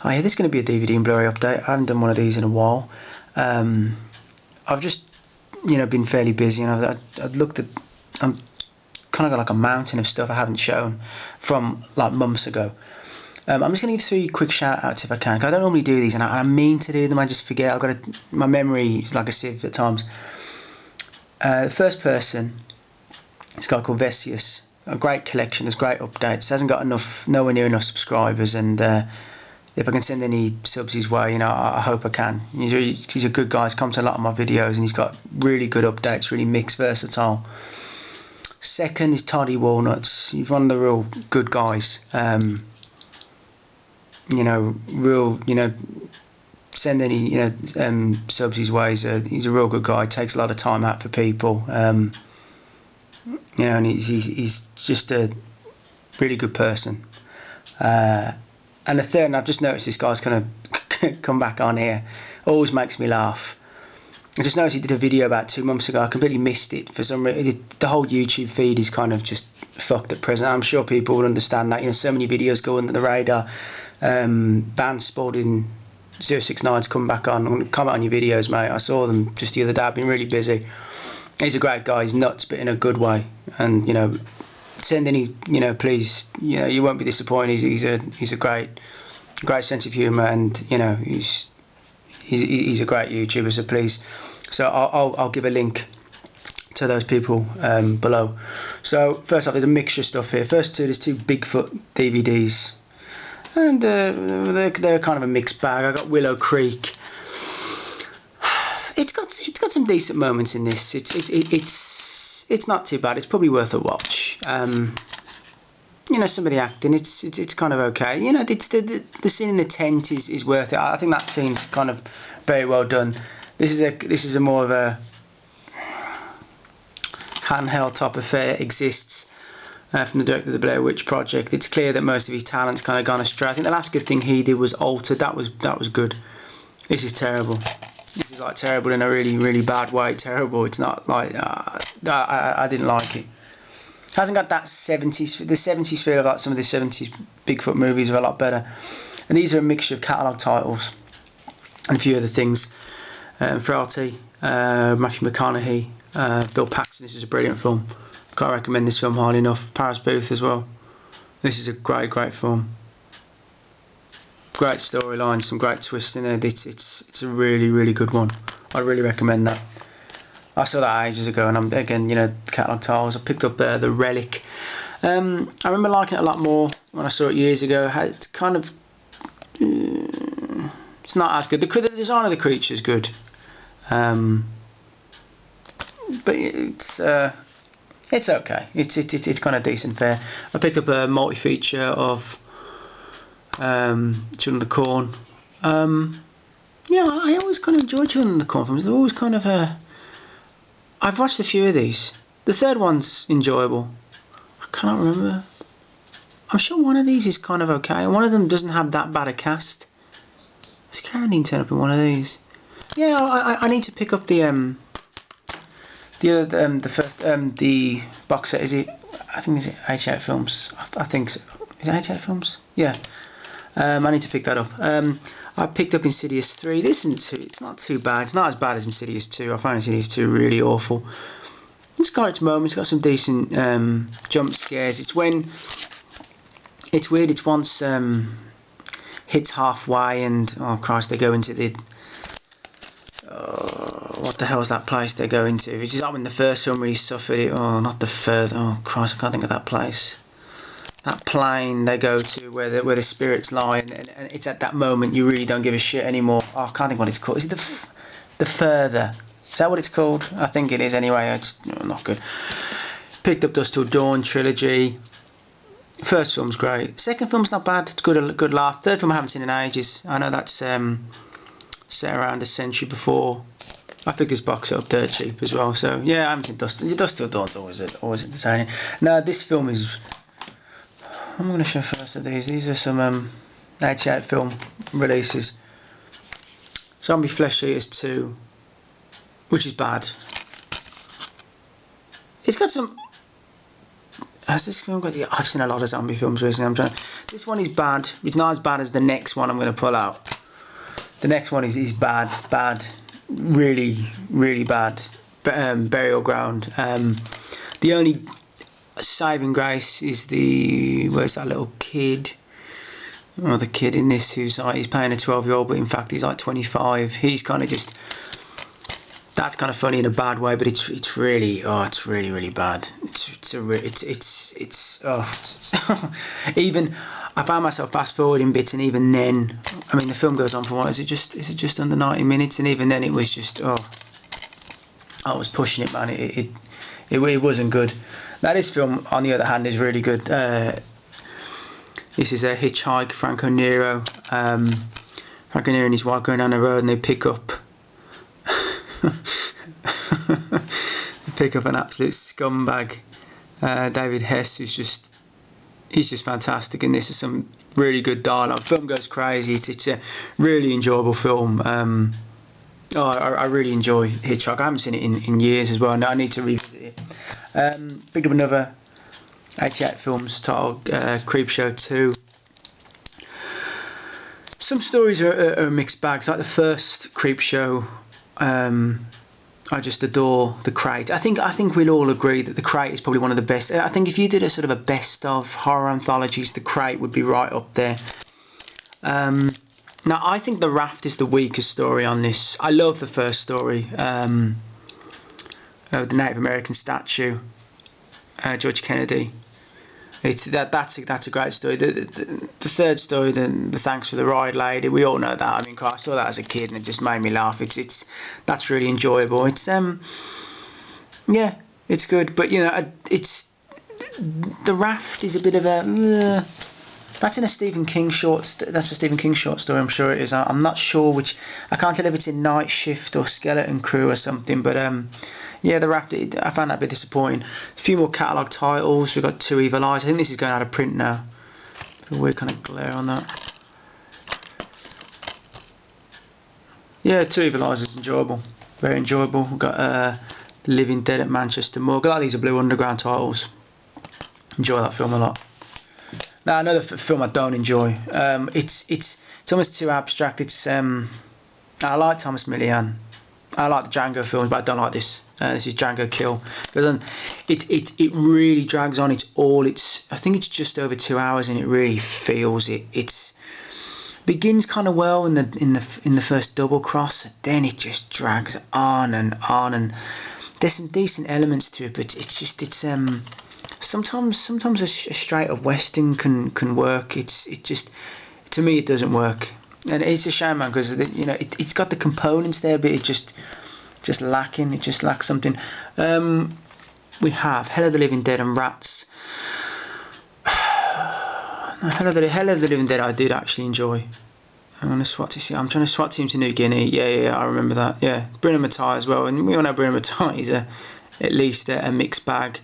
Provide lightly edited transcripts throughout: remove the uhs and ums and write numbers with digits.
Oh yeah, this is going to be a DVD and Blu-ray update. I haven't done one of these in a while. I've just, been fairly busy, and I've looked at, I'm kind of got like a mountain of stuff I haven't shown from like months ago. I'm just going to give 3 quick shout outs if I can, because I don't normally do these, and I mean to do them, I just forget. My memory is like a sieve at times. The first person, this guy called Vesius. A great collection, there's great updates. Hasn't got nowhere near enough subscribers, and if I can send any subs his way, I hope I can. He's a good guy. He's come to a lot of my videos, and he's got really good updates, really mixed, versatile. Second is Toddy Walnuts. He's one of the real good guys. Send any subs his way. He's a real good guy. Takes a lot of time out for people. And he's just a really good person. And the third, and I've just noticed this guy's kind of come back on here, always makes me laugh. I just noticed he did a video about 2 months ago. I completely missed it for some reason. The whole YouTube feed is kind of just fucked at present. I'm sure people will understand that. So many videos go under the radar. Van Spalding 069's come back on. Comment on your videos, mate. I saw them just the other day. I've been really busy. He's a great guy. He's nuts, but in a good way. And send any. Please. You won't be disappointed. He's a great sense of humour, and he's a great YouTuber. So please. So I'll give a link to those people below. So first off, there's a mixture of stuff here. First there's 2 Bigfoot DVDs, and they're kind of a mixed bag. I got Willow Creek. It's got some decent moments in this. It's not too bad. It's probably worth a watch. Some of the acting, it's kind of okay. It's the scene in the tent is worth it. I think that scene's kind of very well done. This is a more of a handheld type affair. Exists from the director of the Blair Witch Project. It's clear that most of his talent's kind of gone astray. I think the last good thing he did was Altered. That was good. This is terrible. This is like terrible in a really, really bad way. Terrible. It's not like I didn't like it. It hasn't got that 70s. The 70s feel like some of the 70s Bigfoot movies are a lot better. And these are a mixture of catalogue titles and a few other things. Ferrati, Matthew McConaughey, Bill Paxton. This is a brilliant film. Can't recommend this film highly enough. Paris Booth as well. This is a great film. Great storyline, some great twists in it. It's a really, really good one. I'd really recommend that. I saw that ages ago, and I'm again, catalogue titles. I picked up The Relic. I remember liking it a lot more when I saw it years ago. It's kind of, it's not as good. The design of the creature is good, but it's okay. It's kind of decent fare. I picked up a multi-feature of Children of the Corn. I always kind of enjoy Children of the Corn films. They're always kind of I've watched a few of these. The third one's enjoyable. I cannot remember. I'm sure one of these is kind of okay. One of them doesn't have that bad a cast. Does Caroline turn up in one of these? Yeah, I need to pick up the box set. Is it? I think is it 88 films. I think so. Is it 88 films? Yeah. I need to pick that up. I picked up Insidious 3. This isn't it's not too bad. It's not as bad as Insidious 2. I found Insidious 2 really awful. It's got its moments. It's got some decent jump scares. It's when it's weird. It's once hits halfway, and oh Christ, they go into the what the hell is that place they go into? Which is like when the first film really suffered it. Oh, not the third. Oh Christ, I can't think of that place. That plane they go to where the spirits lie, and it's at that moment you really don't give a shit anymore. Oh, I can't think what it's called. Is it the Further? Is that what it's called? I think it is anyway. It's not good. Picked up Dusk Till Dawn trilogy. First film's great. Second film's not bad. It's good laugh. Third film I haven't seen in ages. I know that's set around a century before. I picked this box up dirt cheap as well. So yeah, I haven't seen Dusk Till Dawn's always entertaining. No, this film is. I'm going to show first of these. These are some 88 film releases. Zombie Flesh Eaters 2, which is bad. It's got some. has this film got? Yeah, I've seen a lot of zombie films recently. This one is bad. It's not as bad as the next one I'm going to pull out. The next one is bad, really, really bad. Burial Ground. The only saving grace is where's that little kid? Oh, the kid in this who's playing a 12-year-old, but in fact he's like 25. He's kind of just. That's kind of funny in a bad way, but it's really really bad. Even I found myself fast forwarding bits, and even then, I mean, the film goes on for what is it just under 90 minutes, and even then it was just I was pushing it, man. It wasn't good. Now this film, on the other hand, is really good. This is a Hitchhike, Franco Nero. Franco Nero and his wife going down the road, and they pick up an absolute scumbag. David Hess, he's just fantastic, and this is some really good dialogue. The film goes crazy. It's a really enjoyable film. I really enjoy Hitchhike. I haven't seen it in years as well. Now I need to revisit it. Picked up another 88 films titled Creepshow 2. Some stories are a mixed bag. Like the first Creepshow, I just adore The Crate. I think we'll all agree that The Crate is probably one of the best. I think if you did a sort of a best of horror anthologies, The Crate would be right up there. Now I think The Raft is the weakest story on this. I love the first story, the Native American statue, George Kennedy. That's a great story. The third story, the Thanks for the Ride Lady, we all know that. I mean, I saw that as a kid and it just made me laugh. That's really enjoyable. It's it's good, but it's The Raft is a bit of a. That's in a Stephen King short. That's a Stephen King short story. I'm sure it is. I'm not sure which. I can't tell if it's in Night Shift or Skeleton Crew or something. But The Raft. I found that a bit disappointing. A few more catalogue titles. We've got Two Evil Eyes. I think this is going out of print now. A weird kind of glare on that. Yeah, Two Evil Eyes is enjoyable. Very enjoyable. We've got The Living Dead at Manchester Morgue. A lot of these are Blue Underground titles. Enjoy that film a lot. Now another film I don't enjoy. It's almost too abstract. I like Thomas Millian. I like the Django films, but I don't like this. This is Django Kill. Because it really drags on. I think it's just over 2 hours, and it really feels it. It's begins kind of well in the first double cross, then it just drags on, and there's some decent elements to it, but it's sometimes a straight up western can work. It just, to me, it doesn't work, and it's a shame, man, because it's got the components there, but it just lacking. It just lacks something. We have Hell of the Living Dead and Rats. Hell of the Living Dead I did actually enjoy. I'm trying to SWAT team to New Guinea. Yeah, I remember that. Yeah, Bruno Mattei as well, and we all know Bruno Mattei is at least a mixed bag.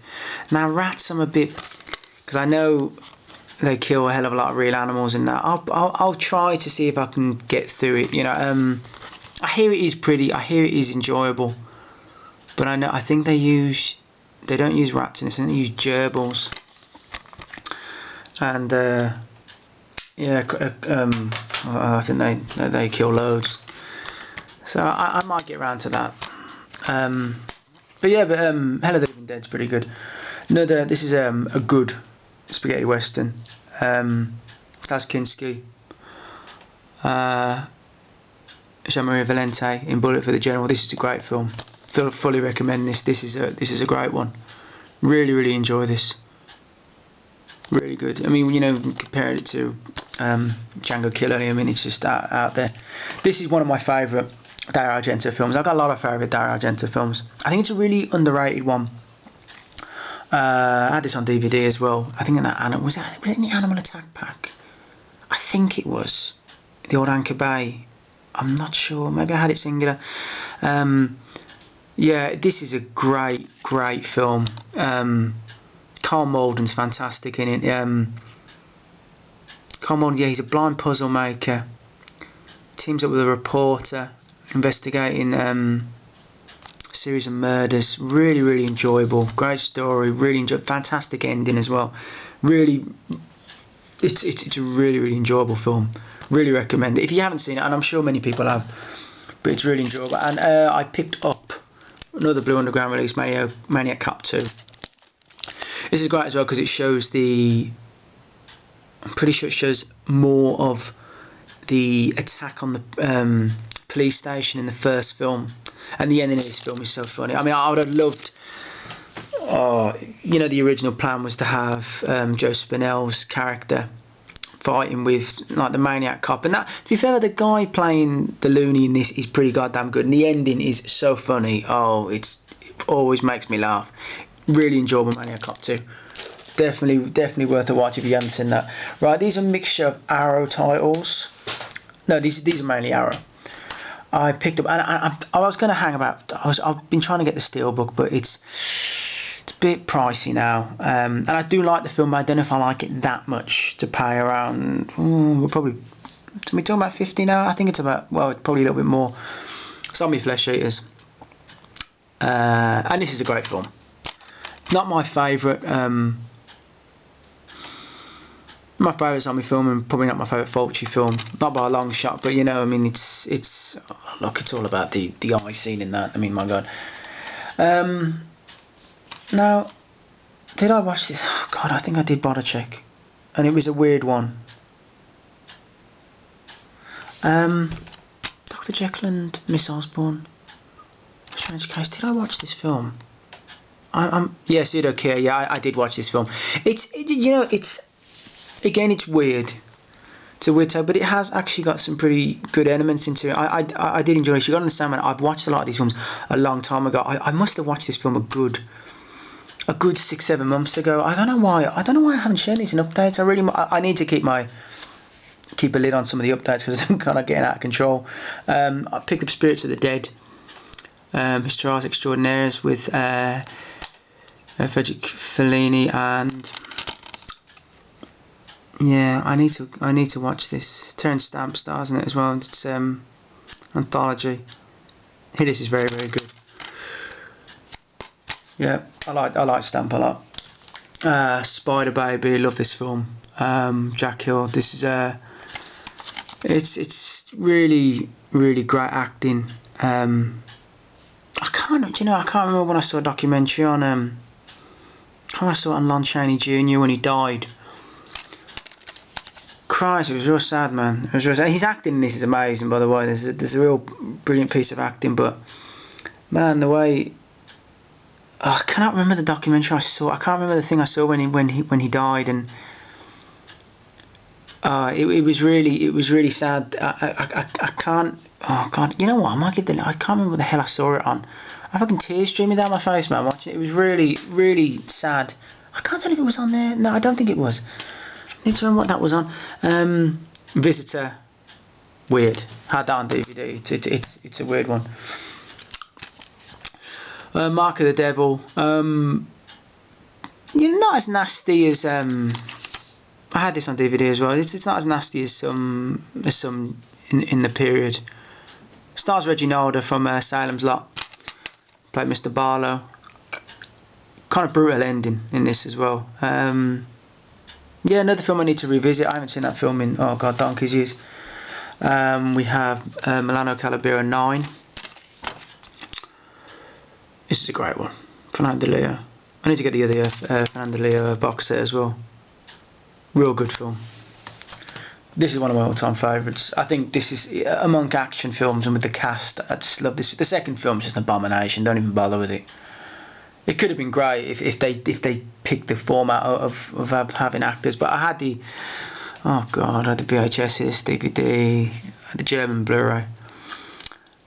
Now Rats, I'm a bit, because I know they kill a hell of a lot of real animals in that. I'll try to see if I can get through it. I hear it is pretty. I hear it is enjoyable, but I think they don't use rats in this. I think they use gerbils, and I think they kill loads. So I might get around to that. But Hell of the Living Dead's pretty good. This is a good spaghetti western. Kaz Kinski, Jean-Marie Valente in Bullet for the General. This is a great film. Fully recommend this. This is a great one. Really, really enjoy this. Really good. I mean, comparing it to Django Killer, I mean, it's just out there. This is one of my favourite Dario Argento films. I've got a lot of favourite Dario Argento films. I think it's a really underrated one. I had this on DVD as well. I think was it in the Animal Attack pack? I think it was the old Anchor Bay. I'm not sure. Maybe I had it singular. This is a great film. Carl Malden's fantastic in it. Carl Malden, he's a blind puzzle maker. Teams up with a reporter investigating series of murders. Really, really enjoyable. Great story. Really fantastic ending as well. Really, it's a really, really enjoyable film. Really recommend it if you haven't seen it, and I'm sure many people have. But it's really enjoyable. And I picked up another Blue Underground release, Maniac Cop 2. This is great as well because it shows I'm pretty sure it shows more of the attack on the police station in the first film, and the ending of this film is so funny. I mean, I would have loved. You know, the original plan was to have Joe Spinell's character fighting with like the maniac cop, and that, to be fair, the guy playing the loony in this is pretty goddamn good, and the ending is so funny. It always makes me laugh. Really enjoyable Maniac Cop 2. Definitely worth a watch if you haven't seen that. Right, these are a mixture of Arrow titles. No, these are mainly Arrow. I picked up, and I was going to hang about. I've been trying to get the Steelbook, but it's a bit pricey now. And I do like the film, but I don't know if I like it that much to pay around. We're probably. Are we talking about 50 now? I think it's about. Well, it's probably a little bit more. Zombie Flesh Eaters. And this is a great film. Not my favourite. My favourite zombie film, and probably not my favourite Fulci film. Not by a long shot, but you know, I mean, it's look, it's all about the eye scene in that. I mean, my God. Now, did I watch this? Oh, God, I think I did bother check, and it was a weird one. Dr. Jekyll and Miss Osborne. Strange Case. Did I watch this film? Yeah, Pseudo Care. Yeah, I did watch this film. It's weird. It's a weird tale, but it has actually got some pretty good elements into it. I did enjoy it. You got to understand, man, I've watched a lot of these films a long time ago. I must have watched this film a good 6-7 months ago. I don't know why I haven't shared these in updates. I need to keep a lid on some of the updates because I'm kind of getting out of control. I picked up Spirits of the Dead, Historias Extraordinaires with Frederick Fellini, and yeah, I need to watch this. Terence Stamp stars in it as well. It's Anthology. Hey, this is very, very good. Yeah, I like Stamp a lot. Spider Baby, love this film. Jack Hill. This is it's really, really great acting. I can't remember when I saw a documentary on I saw it on Lon Chaney Jr. when he died. Christ, it was real sad, man. It was real sad. His acting in this is amazing, by the way. There's a real brilliant piece of acting, but man, the way I cannot remember the documentary I saw. I can't remember the thing I saw when he died, and it was really sad. I can't. Oh God, you know what? I can't remember what the hell I saw it on. I fucking tears streaming down my face, man, watching it. It was really, really sad. I can't tell if it was on there. No, I don't think it was. I need to remember what that was on. Visitor. Weird. Had that on DVD. It's a weird one. Mark of the Devil. Not as nasty as I had this on DVD as well. It's not as nasty as some in the period. Stars Reggie Nalder from Salem's Lot. Played Mr. Barlow. Kind of brutal ending in this as well. Yeah, another film I need to revisit. I haven't seen that film in donkey's years. We have Milano Calabria 9. This is a great one. Fernando Leo. I need to get the other Fernando Leo box set as well. Real good film. This is one of my all-time favourites. I think this is among action films and with the cast. I just love this. The second film's just an abomination. Don't even bother with it. It could have been great if they picked the format of having actors. But I had the VHS, this DVD, the German Blu-ray.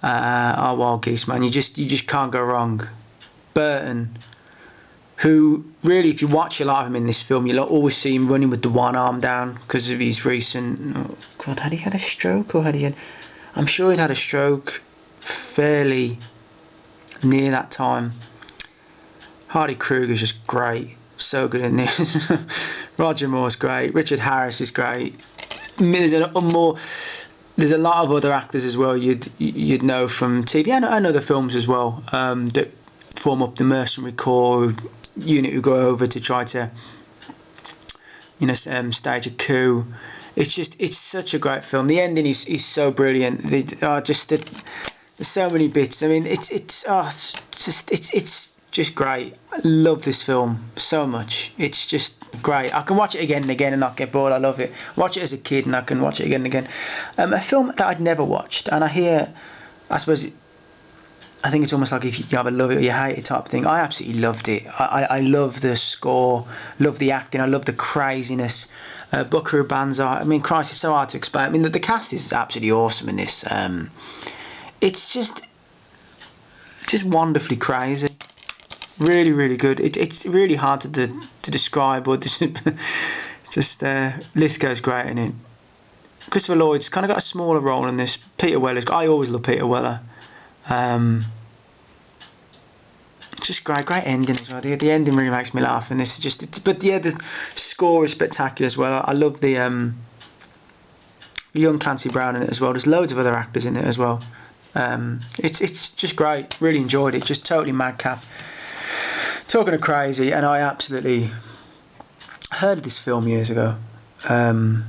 Wild Geese, man. You just can't go wrong. Burton, who really, if you watch a lot of him in this film, you'll always see him running with the one arm down because of his recent. Oh God, had he had a stroke or had he had? I'm sure he'd had a stroke fairly near that time. Hardy Kruger's just great, so good in this. Roger Moore's great. Richard Harris is great. There's there's a lot of other actors as well you'd know from TV and other films as well, that form up the mercenary corps unit who go over to try to, you know, stage a coup. It's such a great film. The ending is so brilliant. There's so many bits. I mean, it's just great. I love this film so much. It's just great. I can watch it again and again and not get bored. I love it. Watch it as a kid and I can watch it again and again. A film that I'd never watched, and I think it's almost like if you either love it or you hate it type thing. I absolutely loved it. I love the score, love the acting, I love the craziness. Buckaroo Banzai. I mean, Christ, it's so hard to explain. I mean, the cast is absolutely awesome in this. It's just wonderfully crazy. Really, really good. It's really hard to describe, or Lithgow's great in it. Christopher Lloyd's kind of got a smaller role in this. Peter Weller's. I always love Peter Weller. Just great ending as well. The ending really makes me laugh, and this is just. But yeah, the score is spectacular as well. I love the young Clancy Brown in it as well. There's loads of other actors in it as well. It's just great. Really enjoyed it. Just totally madcap. Talking of crazy, and I absolutely heard of this film years ago. I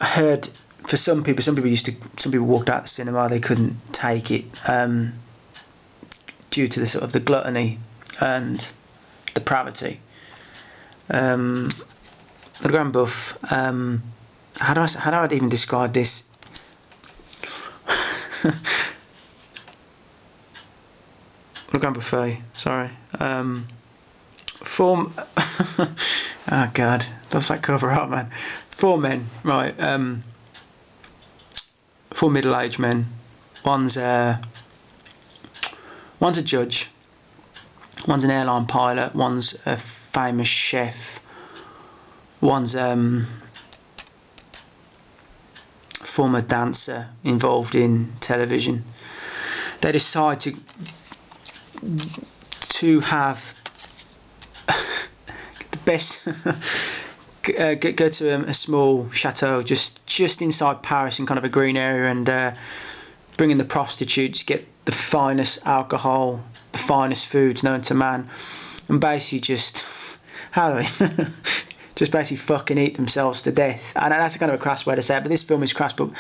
heard for some people walked out of the cinema. They couldn't take it. Due to the sort of the gluttony and depravity. The Grand Buff. How do I even describe this? Le Grand Buffet. Sorry. Oh God, does that cover up, man? 4 men, right? 4 middle-aged men. One's a judge, one's an airline pilot, one's a famous chef, one's former dancer involved in television. They decide to have the best go to a small chateau just inside Paris in kind of a green area, and bring in the prostitutes, get the finest alcohol, the finest foods known to man, and basically just basically fucking eat themselves to death. And that's kind of a crass way to say it, but this film is crass, but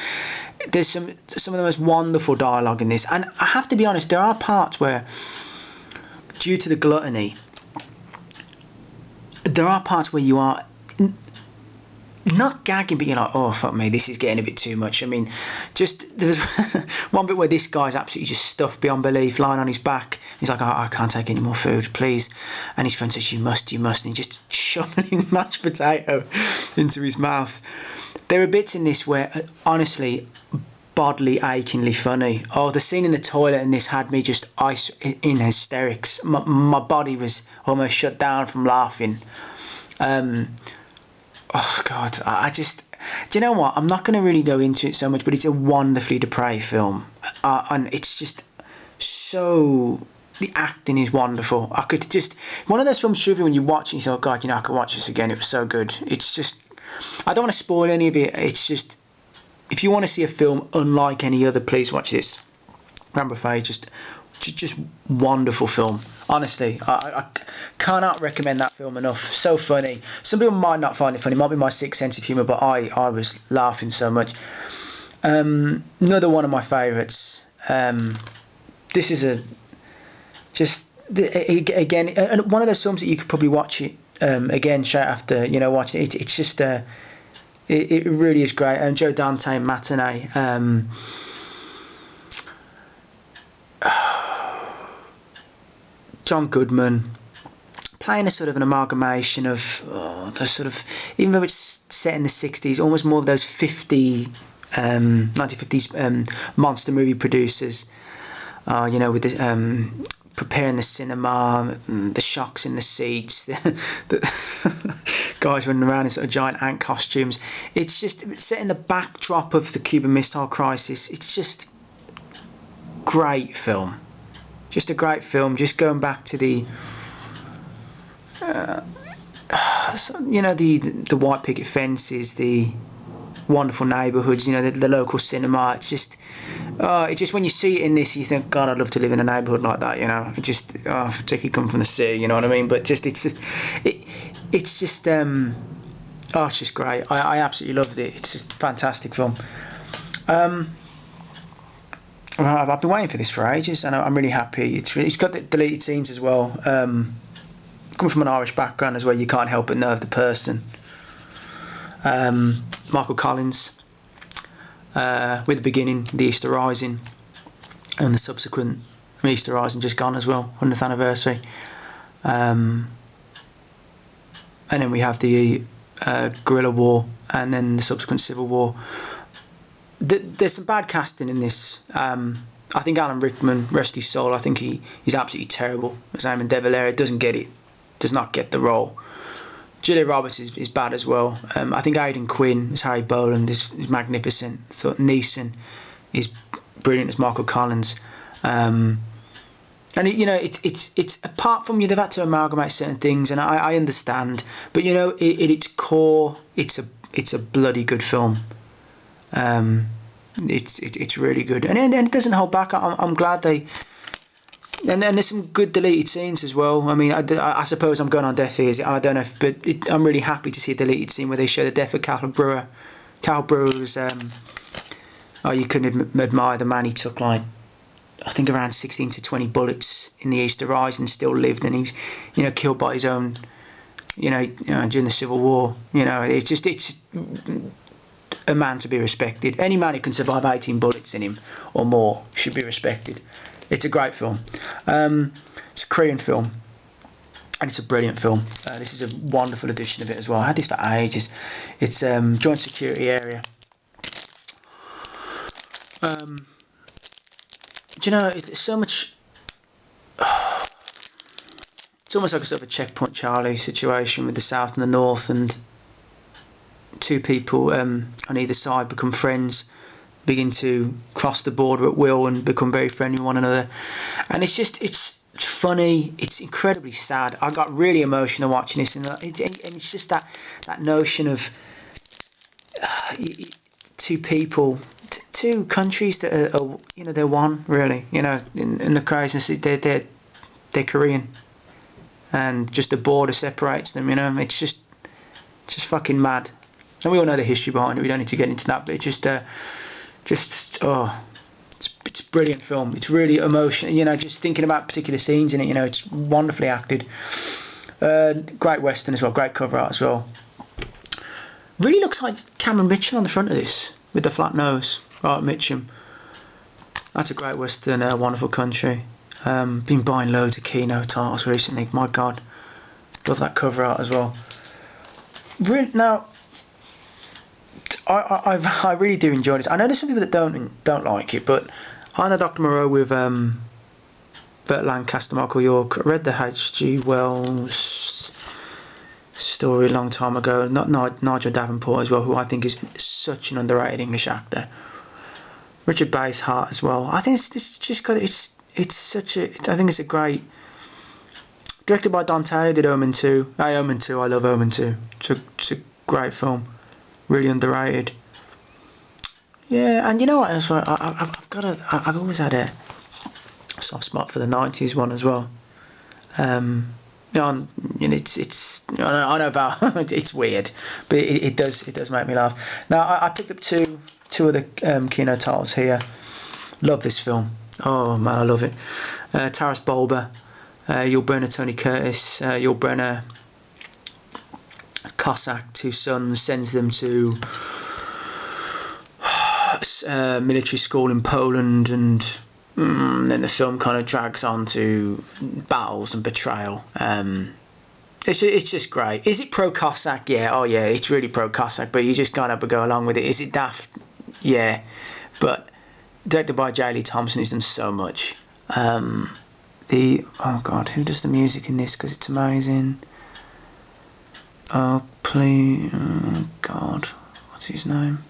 there's some of the most wonderful dialogue in this. And I have to be honest, there are parts where, due to the gluttony, there are parts where you are not gagging, but you're like, oh fuck me, this is getting a bit too much. I mean, there's one bit where this guy's absolutely just stuffed beyond belief, lying on his back. He's like, I can't take any more food, please. And his friend says, you must, and he just shoveling mashed potato into his mouth. There are bits in this where, honestly, bodily achingly funny. Oh, the scene in the toilet in this had me just in hysterics. My body was almost shut down from laughing. Oh God, do you know what? I'm not going to really go into it so much, but it's a wonderfully depraved film, and it's just so. The acting is wonderful. I could just one of those films, truly, when you watch it, you say, "Oh God, I could watch this again." It was so good. It's just, I don't want to spoil any of it. It's just, if you want to see a film unlike any other, please watch this. Grand Buffet, just wonderful film. Honestly, I cannot recommend that film enough. So funny. Some people might not find it funny. It might be my sixth sense of humour, but I was laughing so much. Another one of my favourites. This is again one of those films that you could probably watch it again straight after watching it. It's just it really is great. And Joe Dante, Matinee. John Goodman playing a sort of an amalgamation of the sort of, even though it's set in the 60s, almost more of those 1950s monster movie producers, with the preparing the cinema, the shocks in the seats, the guys running around in sort of giant ant costumes. It's just set in the backdrop of the Cuban Missile Crisis. It's just great film. Just a great film. Just going back to the white picket fences, the wonderful neighbourhoods, you know, the local cinema. It's just when you see it in this, you think, God, I'd love to live in a neighbourhood like that, you know. It just, particularly come from the sea, you know what I mean? But it's just great. I absolutely loved it. It's just a fantastic film. I've been waiting for this for ages, and I'm really happy. It's got the deleted scenes as well. Coming from an Irish background as well, you can't help but know of the person. Michael Collins, with the beginning, the Easter Rising, and the subsequent Easter Rising just gone as well, 100th anniversary. And then we have the guerrilla war, and then the subsequent civil war. There's some bad casting in this. I think Alan Rickman, rest his soul, I think he's absolutely terrible. Simon De Valera does not get the role. Julia Roberts is bad as well. I think Aidan Quinn as Harry Boland is magnificent. So Neeson is brilliant as Michael Collins. And it's apart from they've had to amalgamate certain things, and I understand, but you know, at its core, it's a bloody good film. It's really good, and it doesn't hold back. I'm glad they. And there's some good deleted scenes as well. I mean, I suppose I'm going on deaf ears. I don't know, but I'm really happy to see a deleted scene where they show the death of Carl Brewer. Carl Brewer was, you couldn't admire the man. He took I think around 16 to 20 bullets in the Easter Rising, still lived, and he's, killed by his own, during the Civil War. It's a man to be respected. Any man who can survive 18 bullets in him or more should be respected. It's a great film. It's a Korean film, and it's a brilliant film. This is a wonderful edition of it as well. I had this for ages. It's Joint Security Area. Do you know, it's so much. It's almost like a sort of a Checkpoint Charlie situation with the South and the North, and two people on either side become friends, begin to cross the border at will and become very friendly with one another. And it's funny, it's incredibly sad. I got really emotional watching this, and it's just that notion of two people, two countries that are they're one, really, in the craziness. They're Korean, and just the border separates them, it's just fucking mad. And we all know the history behind it, we don't need to get into that, but it's it's a brilliant film. It's really emotional, just thinking about particular scenes in it, it's wonderfully acted. Great western as well, great cover art as well. Really looks like Cameron Mitchell on the front of this, with the flat nose, right, Mitchum. That's a great western, Wonderful Country. Been buying loads of Kino titles recently, my God. Love that cover art as well. Now, I really do enjoy this. I know there's some people that don't like it, but I know Dr. Moreau with Burt Lancaster, Michael York. I read the H.G. Wells story a long time ago. Not Nigel Davenport as well, who I think is such an underrated English actor. Richard Basehart as well. I think I think it's a great. Directed by Don Taylor, did Omen 2. Omen 2, I love Omen 2. It's a great film. Really underrated. Yeah, and you know what else? I've always had a soft spot for the 90s one as well. It's I know about it's weird, but it does make me laugh. Now I picked up two of the Kino titles here. Love this film. Oh man, I love it. Taras Bulba, Yul Brynner, Tony Curtis. Yul Brynner, Cossack, two sons, sends them to military school in Poland, and then the film kind of drags on to battles and betrayal. It's just great. Is it pro-Cossack? Yeah, oh yeah, it's really pro-Cossack, but you just can't help but go along with it. Is it daft? Yeah, but directed by J. Lee Thompson, who's done so much. Oh God, who does the music in this? Because it's amazing. Oh please, oh God, what's his name?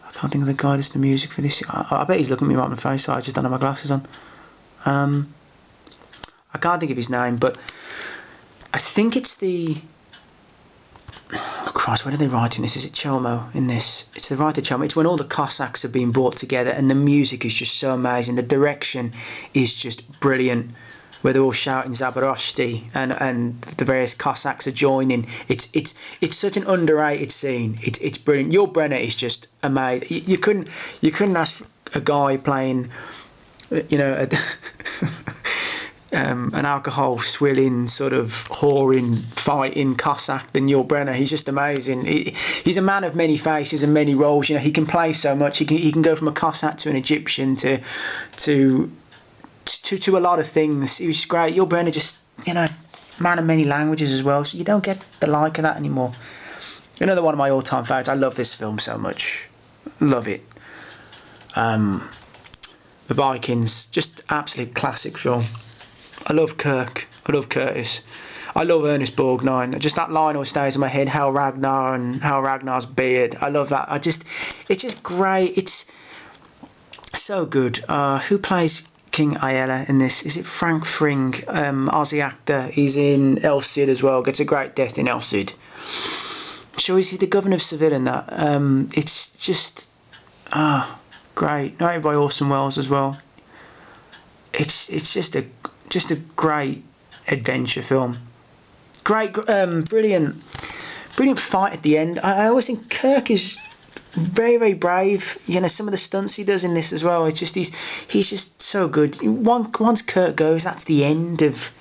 I can't think of the guy that's the music for this. I bet he's looking at me right in the face, so I just don't have my glasses on. I can't think of his name, but I think it's the... Oh, Christ, when are they writing this? Is it Chomo in this? It's the writer Chomo. It's when all the Cossacks are being brought together, and the music is just so amazing. The direction is just brilliant, where they're all shouting Zabaroshti, and the various Cossacks are joining. It's such an underrated scene. It's brilliant. Yul Brynner is just amazing. You couldn't ask a guy playing, you know, an alcohol swilling, sort of whoring, fighting Cossack than Yul Brynner. He's just amazing. He's a man of many faces and many roles. You know, he can play so much. He can go from a Cossack to an Egyptian to a lot of things. He was just great. Yul Brynner, just, you know, man of many languages as well. So you don't get the like of that anymore. Another one of my all-time favourites. I love this film so much. Love it. The Vikings, just absolute classic film. I love Kirk. I love Curtis. I love Ernest Borgnine. Just that line always stays in my head. Hal Ragnar and Hal Ragnar's beard. I love that. It's just great. It's so good. Who plays King Aiella in this? Is it Frank Fring? Aussie actor. He's in El Cid as well. Gets a great death in El Cid. Sure, he's the governor of Seville in that. It's just great. Narrated by Orson Welles as well. It's just a great adventure film. Great, brilliant fight at the end. I always think Kirk is very, very brave. You know, some of the stunts he does in this as well. It's just he's just so good. Once Kirk goes, that's the end of.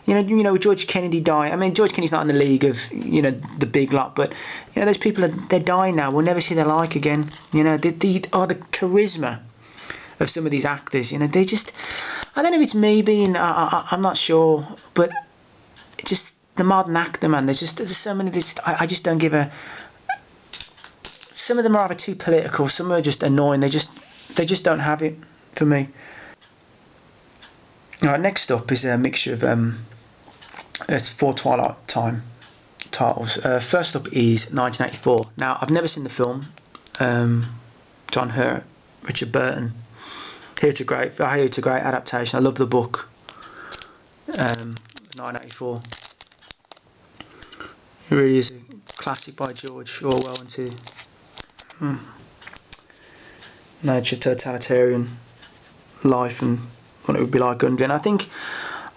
You know, George Kennedy died. I mean, George Kennedy's not in the league of, you know, the big lot, but you know, those people they're dying now. We'll never see their like again. You know, the charisma of some of these actors. You know, they just. I don't know if it's me being, I'm not sure, but just the modern actor, man, there's so many, I just don't give a, some of them are either too political, some are just annoying, they just don't have it for me. Alright, next up is a mixture of, it's 4 Twilight time titles. First up is 1984. Now, I've never seen the film, John Hurt, Richard Burton. I hear it's a great adaptation. I love the book. 1984. It really is a classic by George Orwell into nature, totalitarian life, and what it would be like under. And I think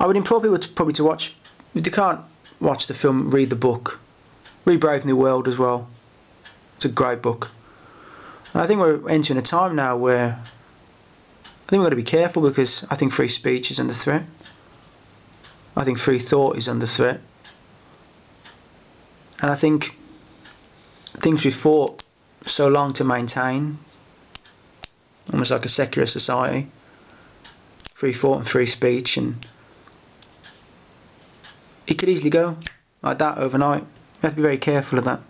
I would implore people to watch. If you can't watch the film, read the book. Read Brave New World as well. It's a great book. And I think we're entering a time now where I think we've got to be careful, because I think free speech is under threat. I think free thought is under threat. And I think things we've fought so long to maintain, almost like a secular society, free thought and free speech, and it could easily go like that overnight. You have to be very careful of that.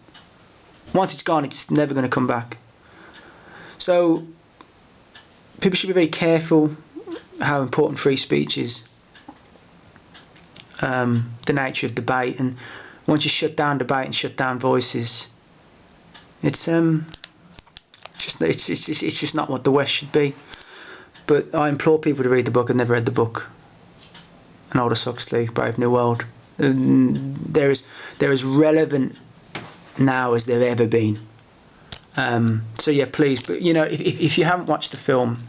Once it's gone, it's never going to come back. So people should be very careful how important free speech is, the nature of debate, and once you shut down debate and shut down voices, it's just not what the West should be. But I implore people to read the book. I've never read the book. And Aldous Huxley, Brave New World. They're as relevant now as they've ever been. So yeah, please. But you know, if you haven't watched the film,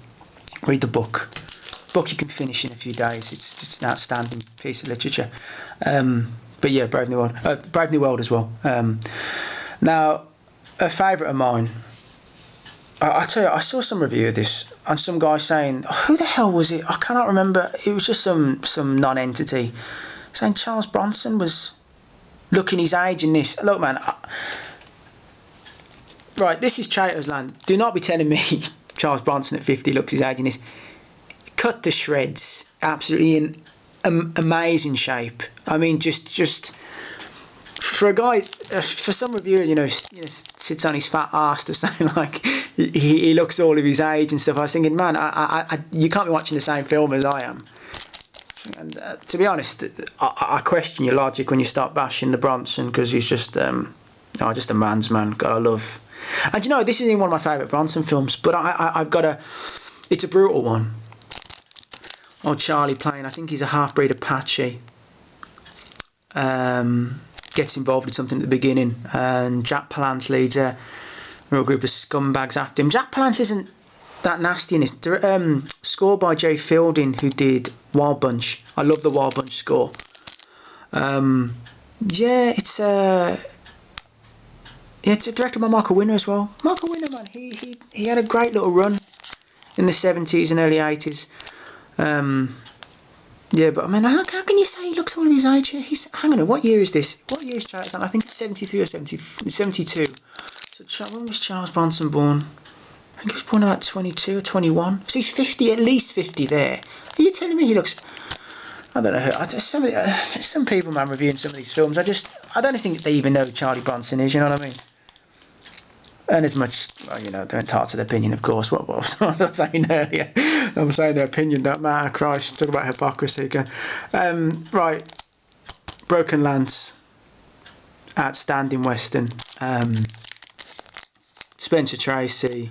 read the book. Book you can finish in a few days. It's an outstanding piece of literature. But yeah, Brave New World. Brave New World as well. Now, a favourite of mine. I tell you, I saw some review of this, and some guy saying, who the hell was it? I cannot remember. It was just some non-entity saying Charles Bronson was looking his age in this. Look, man. Right, this is Chato's land. Do not be telling me Charles Bronson at 50 looks his age in this. Cut to shreds. Absolutely in amazing shape. I mean, just for a guy, for some reviewer, you know, sits on his fat arse to say like he looks all of his age and stuff. I was thinking, man, you can't be watching the same film as I am. And to be honest, I question your logic when you start bashing the Bronson, because he's just just a man's man. God, I love. And you know, this isn't one of my favourite Bronson films, but I've got it's a brutal one. Old Charlie playing, I think he's a half-breed Apache. gets involved in something at the beginning, and Jack Palance leads a real group of scumbags after him. Jack Palance isn't that nasty in this. Score by Jay Fielding, who did Wild Bunch. I love the Wild Bunch score. Yeah, it's directed by Michael Winner as well. Michael Winner, man, he had a great little run in the 70s and early 80s. Yeah, but I mean, how can you say he looks all of his age? Hang on, what year is this? What year is Charles? I think it's 73 or 72. So when was Charles Bronson born? I think he was born about 22 or 21. So he's 50, at least 50 there. Are you telling me he looks... I don't know. Some people, man, reviewing some of these films, I don't think they even know who Charlie Bronson is, you know what I mean? And as much, well, you know, they're entitled to their opinion, of course. What was I saying earlier? I'm saying their opinion don't matter. Christ, talk about hypocrisy again. Right. Broken Lance. Outstanding Western. Spencer Tracy.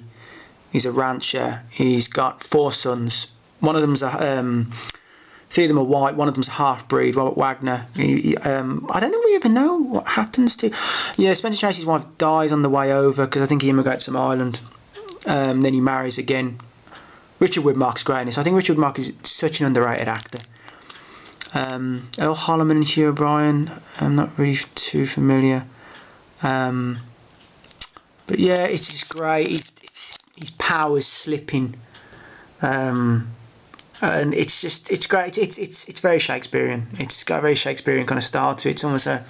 He's a rancher. He's got 4 sons. One of them's three of them are white. One of them's a half-breed, Robert Wagner. I don't think we ever know what happens to... Yeah, Spencer Tracy's wife dies on the way over because I think he immigrates from Ireland. Then he marries again. Richard Widmark's great in this. I think Richard Widmark is such an underrated actor. Earl Holliman and Hugh O'Brien, I'm not really too familiar. But yeah, it's just great. His power's slipping. And it's great. It's very Shakespearean. It's got a very Shakespearean kind of style to it. It's almost kind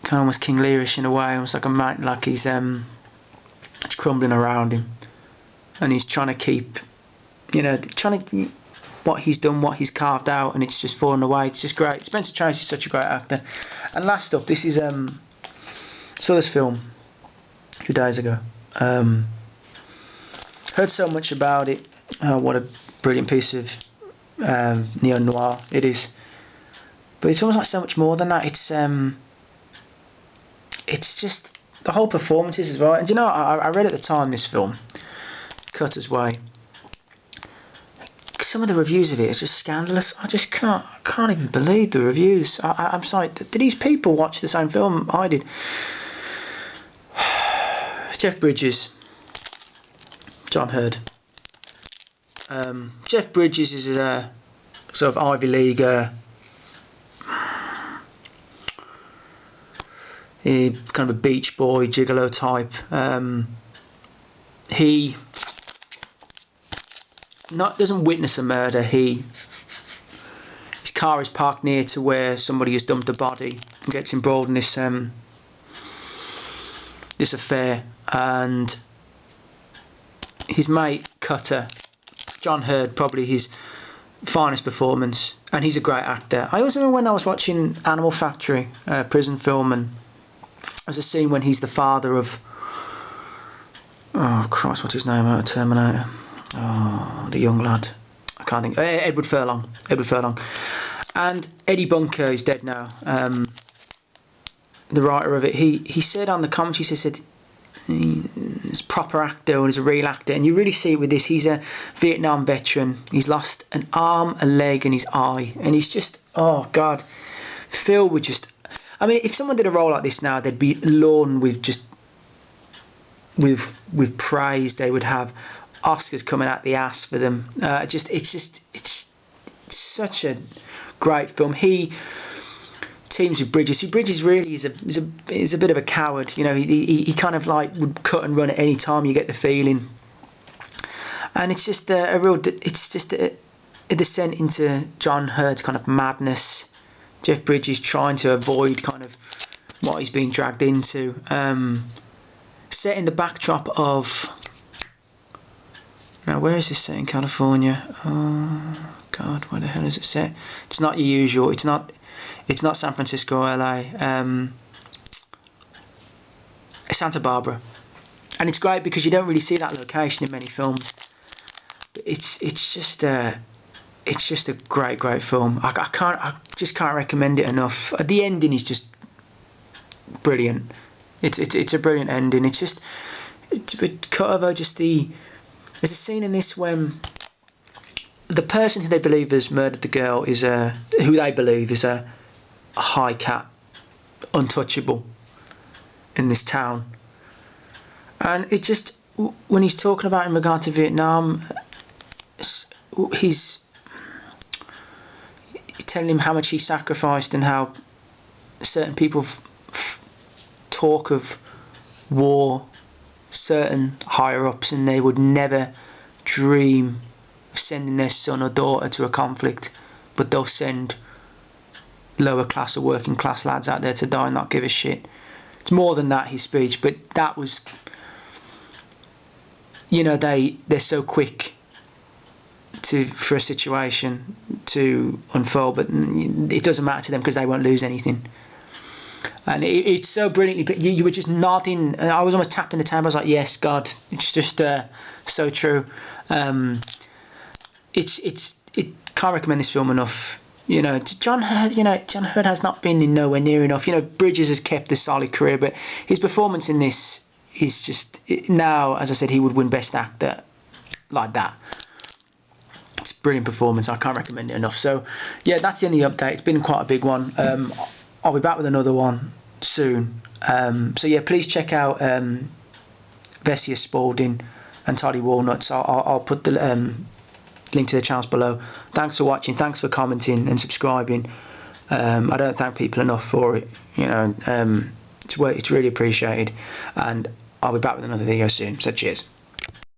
of almost King Learish in a way, almost like a man, like he's it's crumbling around him, and he's trying to keep, what he's done, what he's carved out, and it's just falling away. It's just great. Spencer Tracy's such a great actor. And last up, this is saw this film a few days ago. Heard so much about it. What a brilliant piece of neo-noir it is. But it's almost like so much more than that. It's just the whole performances as well. And I read at the time this film, Cutter's Way. Some of the reviews of it is just scandalous. I just can't even believe the reviews. I'm sorry, did these people watch the same film I did? Jeff Bridges, John Hurd. Jeff Bridges is a sort of Ivy League kind of a beach boy, gigolo type. He doesn't witness a murder. His car is parked near to where somebody has dumped a body and gets embroiled in this affair. And his mate Cutter, John Hurd, probably his finest performance, and he's a great actor. I also remember when I was watching Animal Factory, prison film, and there's a scene when he's the father of, oh Christ, what's his name out of Terminator? Oh, the young lad. I can't think. Edward Furlong. And Eddie Bunker is dead now. The writer of it, he said on the commentary, he said, he's a proper actor and he's a real actor, and you really see it with this. He's a Vietnam veteran. He's lost an arm, a leg, and his eye, and he's just, oh God, filled with just. I mean, if someone did a role like this now, they'd be laden with just with praise. They would have Oscars coming out the ass for them. It's such a great film. He teams with Bridges. Bridges really is a bit of a coward. He kind of like would cut and run at any time. You get the feeling, and it's just a descent into John Hurd's kind of madness. Jeff Bridges trying to avoid kind of what he's being dragged into. Set in the backdrop of. Now, where is this set in California? Oh God, where the hell is it set? It's not your usual. It's not San Francisco or LA. It's Santa Barbara, and it's great because you don't really see that location in many films. But it's just a great film. I just can't recommend it enough. The ending is just brilliant. It's a brilliant ending. It's cut over there's a scene in this when the person who they believe has murdered the girl who they believe is a high cat untouchable in this town. And it just, when he's talking about in regard to Vietnam, he's telling him how much he sacrificed and how certain people talk of war, certain higher ups, and they would never dream of sending their son or daughter to a conflict, but they'll send lower class or working class lads out there to die and not give a shit. It's more than that, his speech, but that was, you know, they're so quick for a situation to unfold, but it doesn't matter to them because they won't lose anything. And it's so brilliantly, but you were just nodding, and I was almost tapping the table. I was like, yes, God, it's just so true. It can't recommend this film enough. You know, John Hurt has not been in nowhere near enough. You know, Bridges has kept a solid career, but his performance in this is just, now, as I said, he would win Best Actor like that. It's a brilliant performance. I can't recommend it enough. So, yeah, that's the end of the update. It's been quite a big one. I'll be back with another one soon. So, yeah, please check out Vessia Spalding and Toddy Walnuts. I'll put the link to the channels below. Thanks for watching. Thanks for commenting and subscribing. I don't thank people enough for it. You know, it's really appreciated. And I'll be back with another video soon. So, cheers.